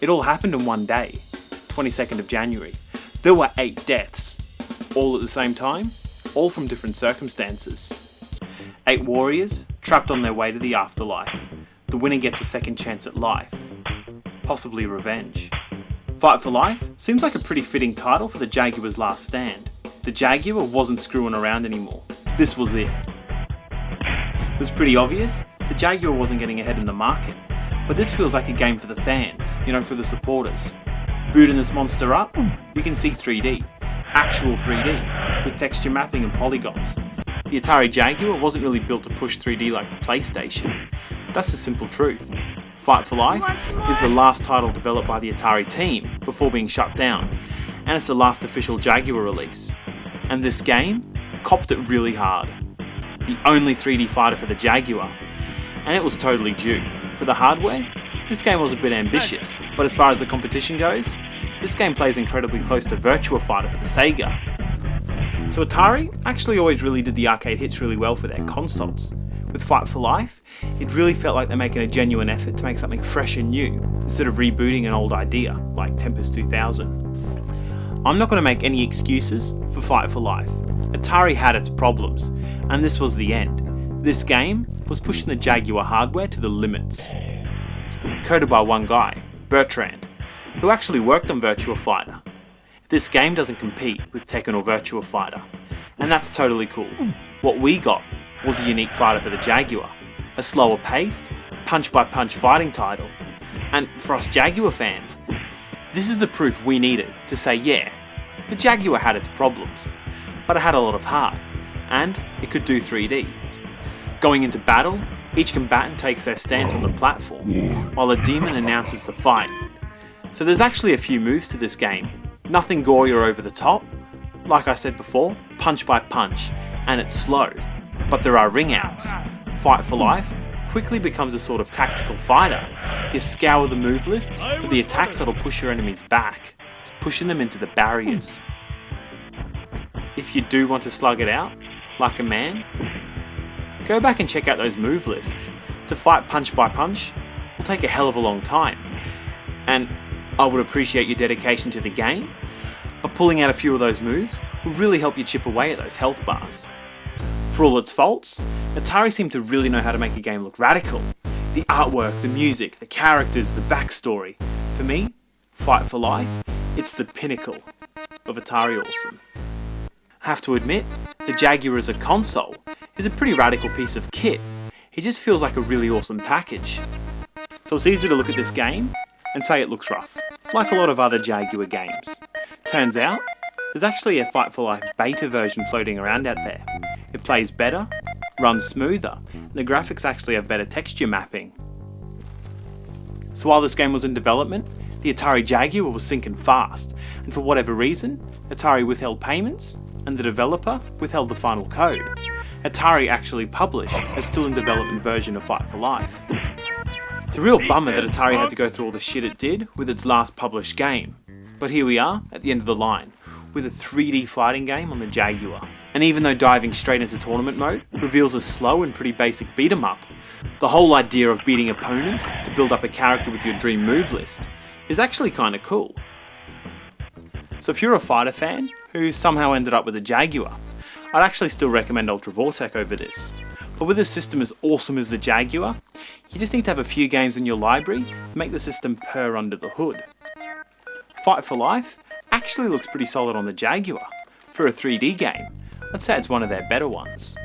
It all happened in one day, 22nd of January. There were 8 deaths, all at the same time, all from different circumstances. 8 warriors trapped on their way to the afterlife. The winner gets a second chance at life, possibly revenge. Fight for Life seems like a pretty fitting title for the Jaguar's last stand. The Jaguar wasn't screwing around anymore. This was it. It was pretty obvious, the Jaguar wasn't getting ahead in the market, but this feels like a game for the fans, for the supporters. Booting this monster up, you can see 3D, actual 3D, with texture mapping and polygons. The Atari Jaguar wasn't really built to push 3D like the PlayStation. That's the simple truth. Fight for Life is the last title developed by the Atari team before being shut down, and it's the last official Jaguar release. And this game copped it really hard. The only 3D fighter for the Jaguar, and it was totally due. For the hardware, this game was a bit ambitious, but as far as the competition goes, this game plays incredibly close to Virtua Fighter for the Sega. So Atari actually always really did the arcade hits really well for their consoles. With Fight for Life, it really felt like they're making a genuine effort to make something fresh and new, instead of rebooting an old idea, like Tempest 2000. I'm not going to make any excuses for Fight for Life. Atari had its problems, and this was the end. This game was pushing the Jaguar hardware to the limits. Coded by one guy, Bertrand, who actually worked on Virtua Fighter. This game doesn't compete with Tekken or Virtua Fighter, and that's totally cool. What we got was a unique fighter for the Jaguar, a slower paced, punch-by-punch fighting title. And for us Jaguar fans, this is the proof we needed to say, yeah, the Jaguar had its problems, but it had a lot of heart, and it could do 3D. Going into battle, each combatant takes their stance on the platform, while a demon announces the fight. So there's actually a few moves to this game. Nothing gory or over the top. Like I said before, punch by punch, and it's slow. But there are ring outs. Fight for Life quickly becomes a sort of tactical fighter. You scour the move lists for the attacks that'll push your enemies back, pushing them into the barriers. If you do want to slug it out, like a man, go back and check out those move lists. To fight punch by punch will take a hell of a long time, and I would appreciate your dedication to the game, but pulling out a few of those moves will really help you chip away at those health bars. For all its faults, Atari seemed to really know how to make a game look radical. The artwork, the music, the characters, the backstory. For me, Fight for Life, it's the pinnacle of Atari awesome. I have to admit, the Jaguar as a console is a pretty radical piece of kit. It just feels like a really awesome package. So it's easy to look at this game and say it looks rough, like a lot of other Jaguar games. Turns out, there's actually a Fight for Life beta version floating around out there. It plays better, runs smoother, and the graphics actually have better texture mapping. So while this game was in development, the Atari Jaguar was sinking fast, and for whatever reason, Atari withheld payments, and the developer withheld the final code. Atari actually published a still in development version of Fight for Life. It's a real bummer that Atari had to go through all the shit it did with its last published game. But here we are, at the end of the line, with a 3D fighting game on the Jaguar. And even though diving straight into tournament mode reveals a slow and pretty basic beat 'em up, the whole idea of beating opponents to build up a character with your dream move list is actually kinda cool. So if you're a fighter fan who somehow ended up with a Jaguar, I'd actually still recommend Ultra Vortek over this. But with a system as awesome as the Jaguar, you just need to have a few games in your library to make the system purr under the hood. Fight for Life actually looks pretty solid on the Jaguar. For a 3D game, I'd say it's one of their better ones.